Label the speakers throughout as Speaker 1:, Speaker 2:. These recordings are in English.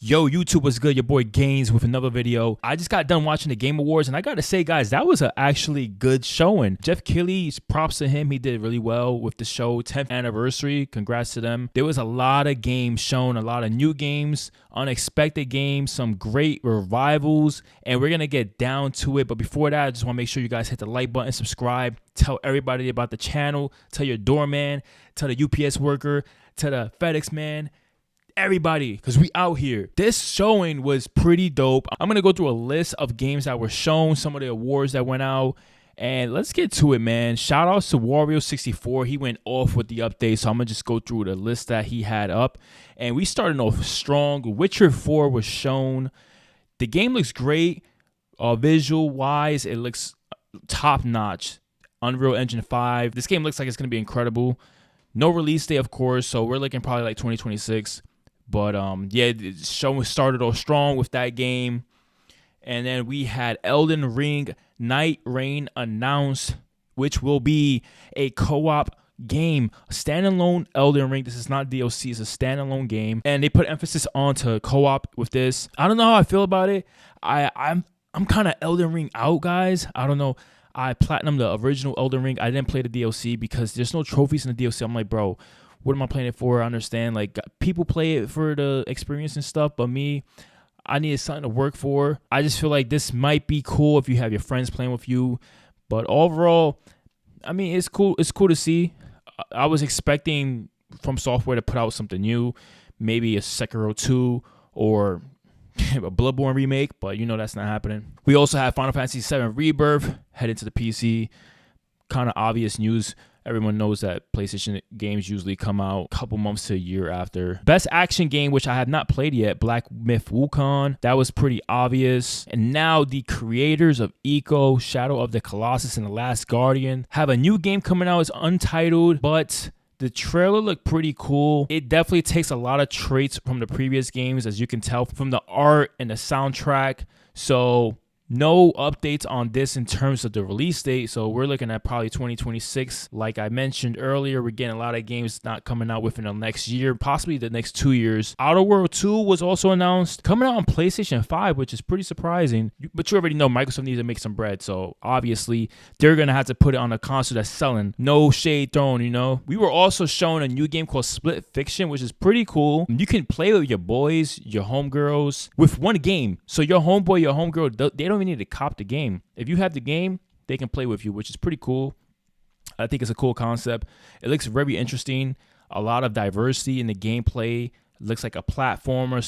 Speaker 1: Yo, YouTube, what's good? Your boy Gaines with another video. I just got done watching the Game Awards, and I gotta say, guys, that was a actually good showing. Geoff Keighley, props to him. He did really well with the show. 10th anniversary. Congrats to them. There was a lot of games shown, a lot of new games, unexpected games, some great revivals, and we're gonna get down to it. But before that, I just want to make sure you guys hit the like button, subscribe, tell everybody about the channel, tell your doorman, tell the UPS worker, tell the FedEx man, everybody, because we out here. This showing was pretty dope. I'm gonna go through a list of games that were shown, some of the awards that went out, and let's get to it, man. Shout outs to Wario64. He went off with the update, so I'm gonna just go through the list that he had up. And we started off strong. Witcher 4 was shown. The game looks great. Visual wise, it looks top notch. Unreal Engine 5. This game looks like it's gonna be incredible. No release date, of course, so we're looking probably like 2026. But yeah, the show started off strong with that game. And then we had Elden Ring Night Rain announced, which will be a co-op game. Standalone Elden Ring. This is not DLC, it's a standalone game. And they put emphasis onto co-op with this. I don't know how I feel about it. I'm kind of Elden Ring out, guys. I don't know. I platinumed the original Elden Ring. I didn't play the DLC because there's no trophies in the DLC. I'm like, bro, what am I playing it for? I understand, like, people play it for the experience and stuff, but me, I needed something to work for. I just feel like this might be cool if you have your friends playing with you. But overall, I mean, it's cool. It's cool to see. I was expecting From Software to put out something new, maybe a Sekiro 2 or a Bloodborne remake, but you know that's not happening. We also have Final Fantasy VII Rebirth headed to the PC. Kind of obvious news. Everyone knows that PlayStation games usually come out a couple months to a year after. Best action game, which I have not played yet, Black Myth Wukong. That was pretty obvious. And now the creators of Ico, Shadow of the Colossus, and The Last Guardian have a new game coming out. It's untitled, but the trailer looked pretty cool. It definitely takes a lot of traits from the previous games, as you can tell from the art and the soundtrack. So no updates on this in terms of the release date, so we're looking at probably 2026. Like I mentioned earlier, we're getting a lot of games not coming out within the next year, possibly the next 2 years. Outer World 2 was also announced, coming out on PlayStation 5, which is pretty surprising. But you already know Microsoft needs to make some bread, so obviously they're going to have to put it on a console that's selling. No shade thrown, you know. We were also shown a new game called Split Fiction, which is pretty cool. You can play with your boys, your homegirls, with one game. So your homeboy, your homegirl, they don't even need to cop the game. If you have the game, they can play with you, which is pretty cool. I think it's a cool concept. It looks very interesting. A lot of diversity in the gameplay. It looks like a platformer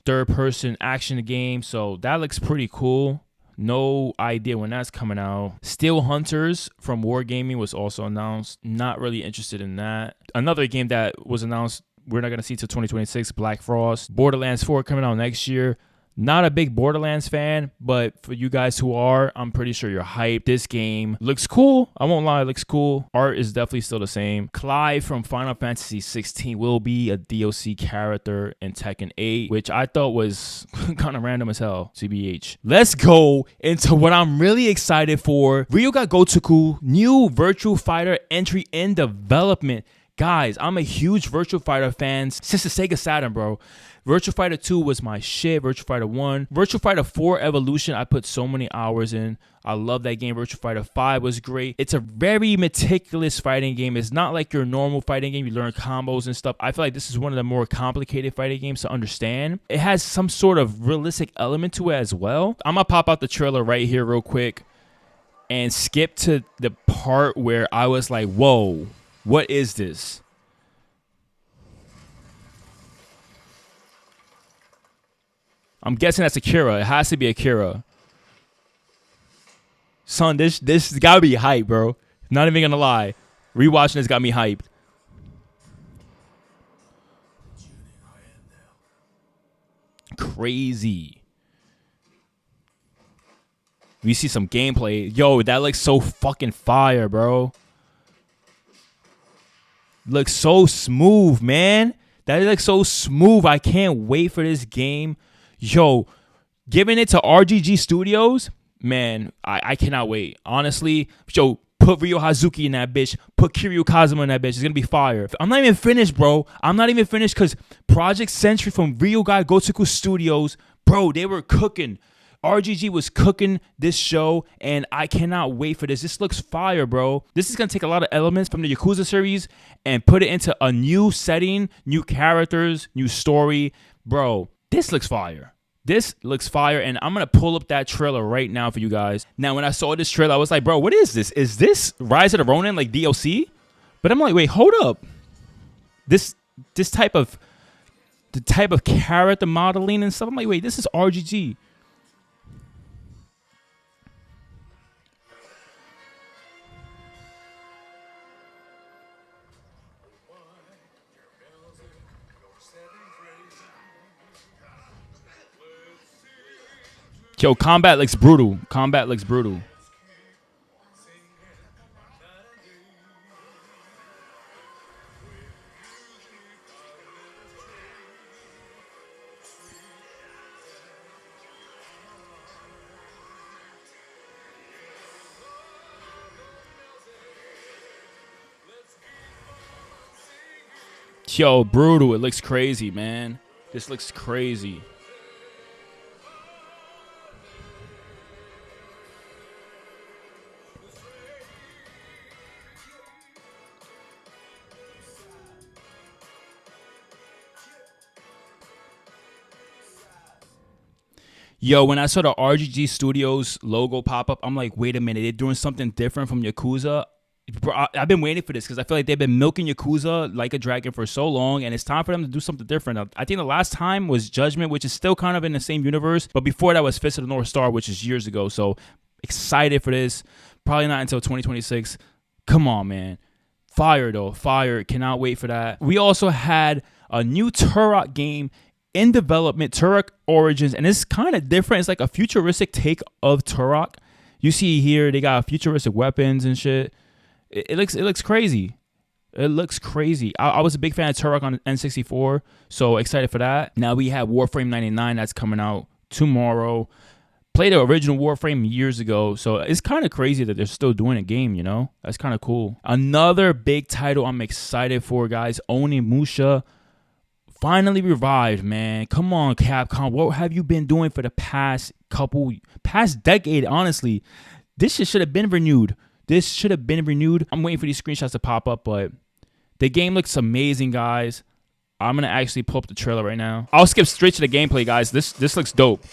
Speaker 1: / third-person action game, so that looks pretty cool. No idea when that's coming out. Steel Hunters from Wargaming was also announced. Not really interested in that. Another game that was announced, we're not going to see till 2026, Black Frost. Borderlands 4 coming out next year. Not a big Borderlands fan, but for you guys who are, I'm pretty sure you're hyped. This game looks cool. I won't lie, it looks cool. Art is definitely still the same. Clive from Final Fantasy 16 will be a DLC character in Tekken 8, which I thought was kind of random as hell, CBH. Let's go into what I'm really excited for. Ryuga Gotoku, new Virtua Fighter entry in development. Guys, I'm a huge Virtua Fighter fan since the Sega Saturn, bro. Virtua Fighter 2 was my shit. Virtua Fighter 1. Virtua Fighter 4 Evolution, I put so many hours in. I love that game. Virtua Fighter 5 was great. It's a very meticulous fighting game. It's not like your normal fighting game. You learn combos and stuff. I feel like this is one of the more complicated fighting games to understand. It has some sort of realistic element to it as well. I'm going to pop out the trailer right here real quick and skip to the part where I was like, whoa, what is this? I'm guessing that's Akira. It has to be Akira. Son, this gotta be hype, bro. Not even gonna lie. Rewatching this got me hyped. Crazy. We see some gameplay. Yo, that looks so fucking fire, bro. Looks so smooth, man. That looks so smooth. I can't wait for this game. Yo, giving it to RGG Studios, man, I cannot wait. Honestly, yo, Put Ryo Hazuki in that bitch. Put Kiryu Kazuma in that bitch. It's gonna be fire. I'm not even finished, bro. I'm not even finished because Project Sentry from Ryuga Gotoku Studios, bro, they were cooking. RGG was cooking this show, and I cannot wait for this. This looks fire, bro. This is going to take a lot of elements from the Yakuza series and put it into a new setting, new characters, new story. Bro, this looks fire. This looks fire, and I'm going to pull up that trailer right now for you guys. Now, when I saw this trailer, I was like, bro, what is this? Is this Rise of the Ronin, like DLC? But I'm like, wait, hold up. This type of, the type of character modeling and stuff, I'm like, wait, this is RGG. Yo, combat looks brutal. Combat looks brutal. Yo, brutal. It looks crazy, man. This looks crazy. Yo, when I saw the RGG Studios logo pop up, I'm like, wait a minute, they're doing something different from Yakuza. Bro, I've been waiting for this because I feel like they've been milking Yakuza Like a Dragon for so long, and it's time for them to do something different. I think the last time was Judgment, which is still kind of in the same universe, but before that was Fist of the North Star, which is years ago. So excited for this. Probably not until 2026. Come on, man. Fire, though. Fire. Cannot wait for that. We also had a new Turok game in development, Turok Origins, and it's kind of different. It's like a futuristic take of Turok. You see here, they got futuristic weapons and shit. It looks crazy. It looks crazy. I was a big fan of Turok on N64, so excited for that. Now we have Warframe 99 that's coming out tomorrow. Played the original Warframe years ago, so it's kind of crazy that they're still doing a game, you know? That's kind of cool. Another big title I'm excited for, guys, Onimusha. Finally revived, man. Come on, Capcom. What have you been doing for the past decade, honestly? This shit should have been renewed. I'm waiting for these screenshots to pop up, but the game looks amazing, guys. I'm going to actually pull up the trailer right now. I'll skip straight to the gameplay, guys. This looks dope.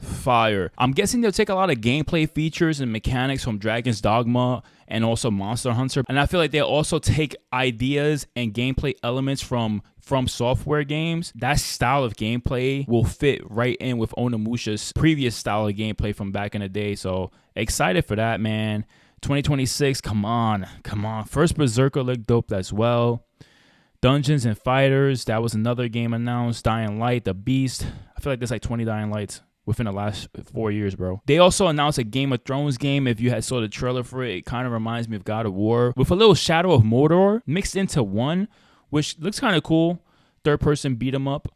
Speaker 1: Fire. I'm guessing they'll take a lot of gameplay features and mechanics from Dragon's Dogma and also Monster Hunter. And I feel like they'll also take ideas and gameplay elements from Software games. That style of gameplay will fit right in with Onimusha's previous style of gameplay from back in the day. So excited for that, man. 2026, come on. First Berserker looked dope as well. Dungeons and Fighters, that was another game announced. Dying Light, The Beast. I feel like there's like 20 Dying Lights within the last 4 years, bro. They also announced a Game of Thrones game. If you had saw the trailer for it, it kind of reminds me of God of War with a little Shadow of Mordor mixed into one, which looks kind of cool. Third-person beat-em-up,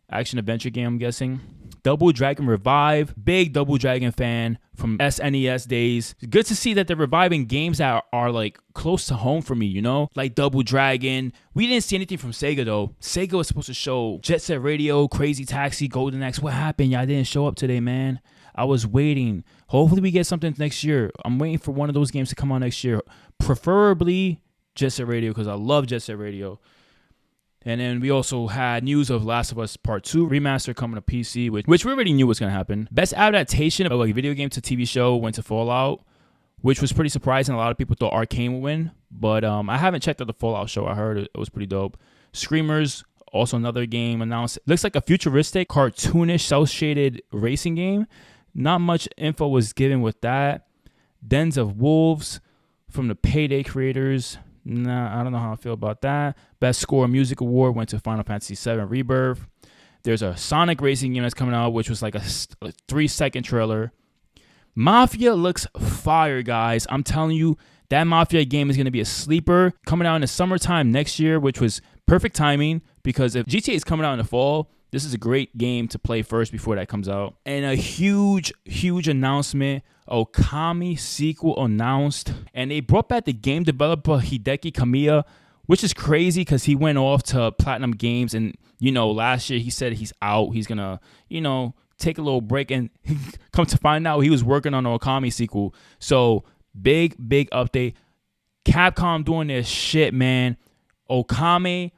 Speaker 1: action-adventure game, I'm guessing. Double Dragon Revive. Big Double Dragon fan from SNES days. Good to see that they're reviving games that are like close to home for me, you know? Like Double Dragon. We didn't see anything from Sega, though. Sega was supposed to show Jet Set Radio, Crazy Taxi, Golden Axe. What happened? Y'all didn't show up today, man. I was waiting. Hopefully we get something next year. I'm waiting for one of those games to come out next year. Preferably Jet Set Radio, because I love Jet Set Radio. And then we also had news of Last of Us Part 2 remaster coming to PC, which we already knew was going to happen. Best adaptation of a video game to TV show went to Fallout, which was pretty surprising. A lot of people thought Arcane would win, but I haven't checked out the Fallout show. I heard it was pretty dope. Screamers, also another game announced. Looks like a futuristic, cartoonish, cel-shaded racing game. Not much info was given with that. Dens of Wolves from the Payday creators. Nah, I don't know how I feel about that. Best Score Music Award went to Final Fantasy VII Rebirth. There's a Sonic racing game that's coming out, which was like a 3-second trailer. Mafia looks fire, guys. I'm telling you, that Mafia game is going to be a sleeper coming out in the summertime next year, which was perfect timing because if GTA is coming out in the fall, this is a great game to play first before that comes out. And a huge, huge announcement. Okami sequel announced. And they brought back the game developer Hideki Kamiya, which is crazy because he went off to Platinum Games. And, you know, last year he said he's out. He's going to, you know, take a little break. And come to find out he was working on an Okami sequel. So big update. Capcom doing their shit, man. Okami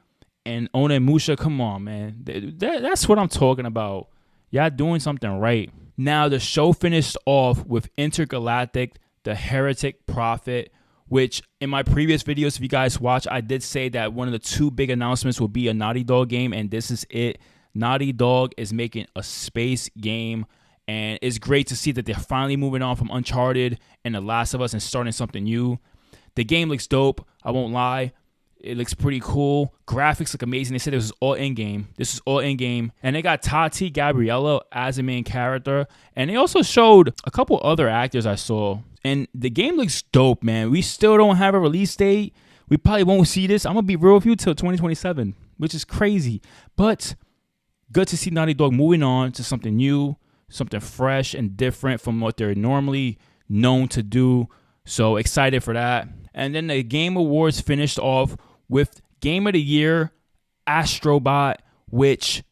Speaker 1: and Onimusha, come on, man. That's what I'm talking about. Y'all doing something right. Now, the show finished off with Intergalactic, the Heretic Prophet, which in my previous videos, if you guys watch, I did say that one of the two big announcements will be a Naughty Dog game, and this is it. Naughty Dog is making a space game, and it's great to see that they're finally moving on from Uncharted and The Last of Us and starting something new. The game looks dope, I won't lie. It looks pretty cool. Graphics look amazing. They said this was all in-game. This is all in-game. And they got Tati Gabriella as a main character. And they also showed a couple other actors I saw. And the game looks dope, man. We still don't have a release date. We probably won't see this. I'm going to be real with you till 2027, which is crazy. But good to see Naughty Dog moving on to something new, something fresh and different from what they're normally known to do. So excited for that. And then the Game Awards finished off with Game of the Year, Astrobot, which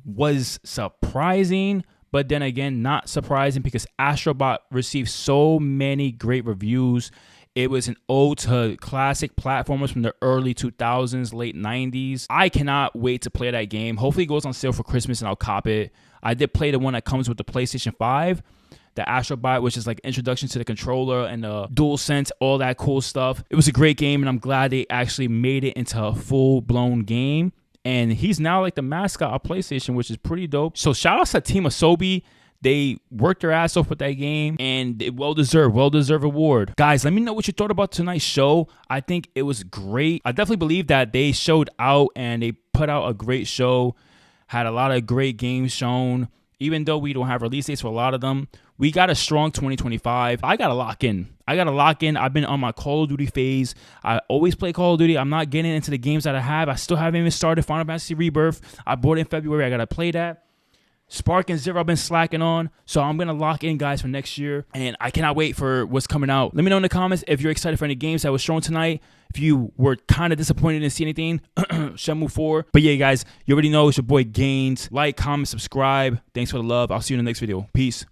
Speaker 1: was surprising, but then again, not surprising because Astrobot received so many great reviews. It was an ode to classic platformers from the early 2000s, late 90s. I cannot wait to play that game. Hopefully it goes on sale for Christmas and I'll cop it. I did play the one that comes with the PlayStation 5. The Astrobot, which is like introduction to the controller and the DualSense, all that cool stuff. It was a great game, and I'm glad they actually made it into a full-blown game. And he's now like the mascot of PlayStation, which is pretty dope. So shout out to Team Asobi. They worked their ass off with that game, and it well-deserved award. Guys, let me know what you thought about tonight's show. I think it was great. I definitely believe that they showed out, and they put out a great show. Had a lot of great games shown. Even though we don't have release dates for a lot of them, we got a strong 2025. I got to lock in. I've been on my Call of Duty phase. I always play Call of Duty. I'm not getting into the games that I have. I still haven't even started Final Fantasy Rebirth. I bought it in February. I got to play that. Spark and Zero I've been slacking on. So I'm going to lock in, guys, for next year. And I cannot wait for what's coming out. Let me know in the comments if you're excited for any games that was shown tonight. If you were kind of disappointed to see anything, Shenmue 4. But yeah, guys, you already know it's your boy Gains. Like, comment, subscribe. Thanks for the love. I'll see you in the next video. Peace.